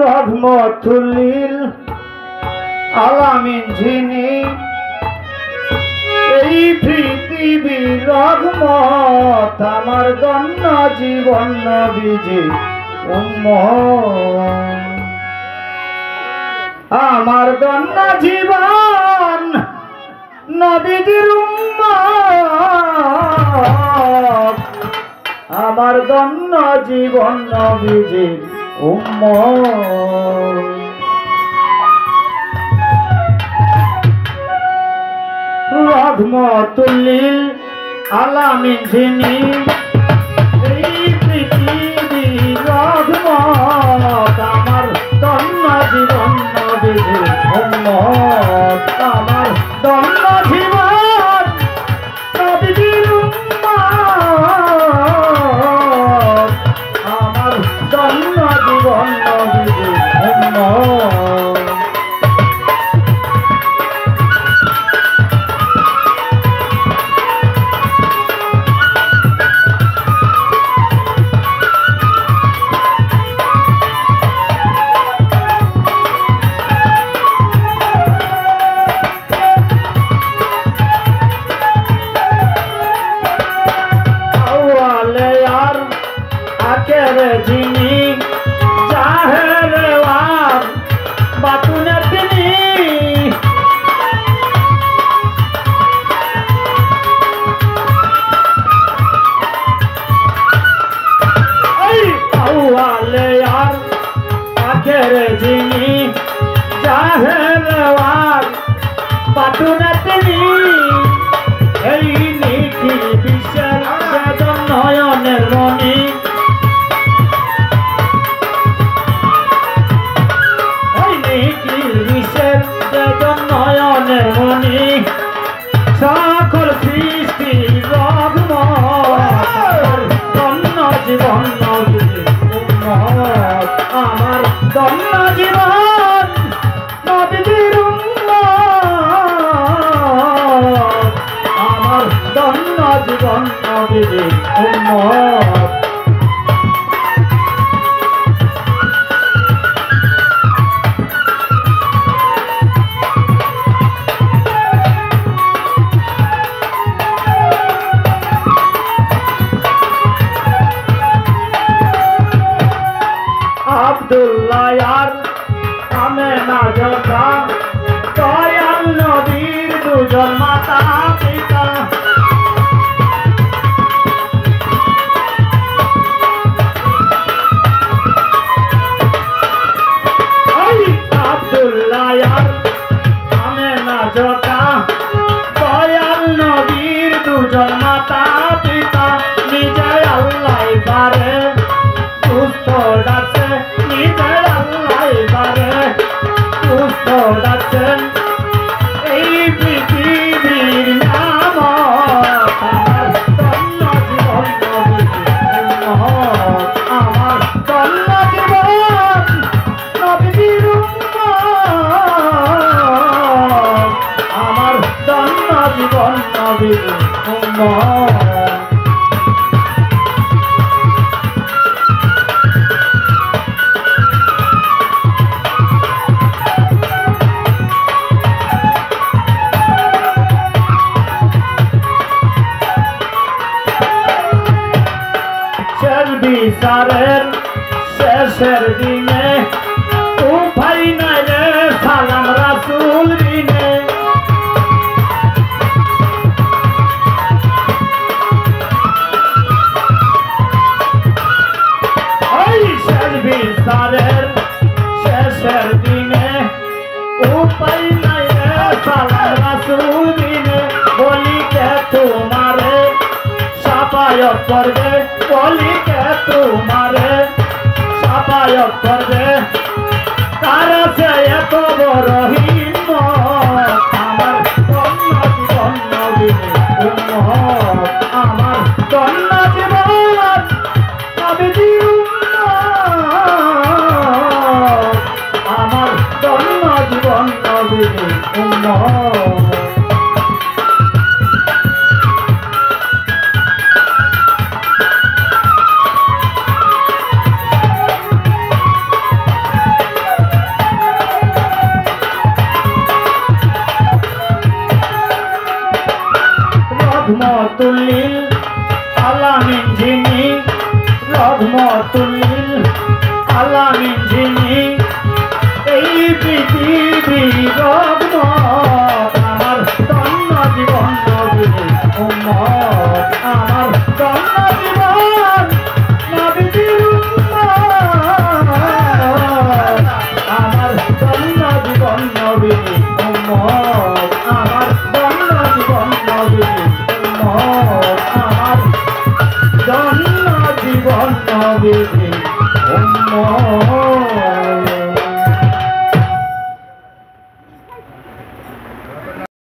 রহমতুল্লিল আলামিন যিনি এই পৃথিবীর রহমত আমার ধন্য জীবন নবীজি উম্মত আমার ধন্য জীবন নবীজির উম্মত আমার ধন্য জীবন নবীজির উম্মত রহমতুল্লিল আলামিন যিনি এই পৃথিবীর রহমত আমার ধন্য জীবন নবীজির উম্মত আমার ধন্য জীবন নবীজির উম্মত আমার ধন্য জীবন নবীজির উম্মত যিনি জাহেরে ওয়ার বাতুনে তিনি ওই আউয়ালে আর আখেরে যিনি জাহেরে ওয়ার বাতুনে তিনি এই নিখিল বিশ্বের বেদন নয়নের মণি নয়নের মণি সকল সৃষ্টি রহমত ধন্য জীবন নবীজির উম্মত আমার ধন্য জীবন নবীজির উম্মত আমার ধন্য জীবন নবীজির উম্মত আব্দুল্লাহ আর আমেনা যোদ্ধা দয়াল নবীর দুজন মাতা পিতা আব্দুল্লাহ আর আমেনা যোদ্ধা দয়াল নবীর দুজন মাতা পিতা নিজে আল্লাহ পারে সুস্থ ডাকছে নিজের আল্লাহ পারে সুস্থ ডাকছেন এই পৃথিবীর নাম আমার ধন্য জীবন নবীজির উম্মত আমার ধন্য জীবন নবীজির উম্মত আমার ধন্য জীবন নবীজির উম্মত বিচারের শেষের দিনে উপায় নাই রে সালাম রাসূল বিনে ওই শেষ বিচারের শেষের দিনে উপায় নাই রে সালাম রাসূল বিনে বলি কে তোমারে সাফায়াত করবে বলি কে তোমারে সাফায়াত করবে তারা সে এত বড় হিম্মত আমার ধন্য জীবন নবীজির উম্মত আমার ধন্য জীবন নবীজির উম্মত আমার ধন্য জীবন নবীজির উম্মত রহমতুল্লিল আলামিন যিনি রহমতুল্লিল আলামিন যিনি এই পৃথিবীর রহমত আমার ধন্য জীবন নবীর উম্মত আমার ধন্য জীবন নবীর উম্মত আমার ধন্য জীবন নবীর উম্মত আমার ধন্য জীবন নবীর উম্মত আমার ধন্য জীবন নবীর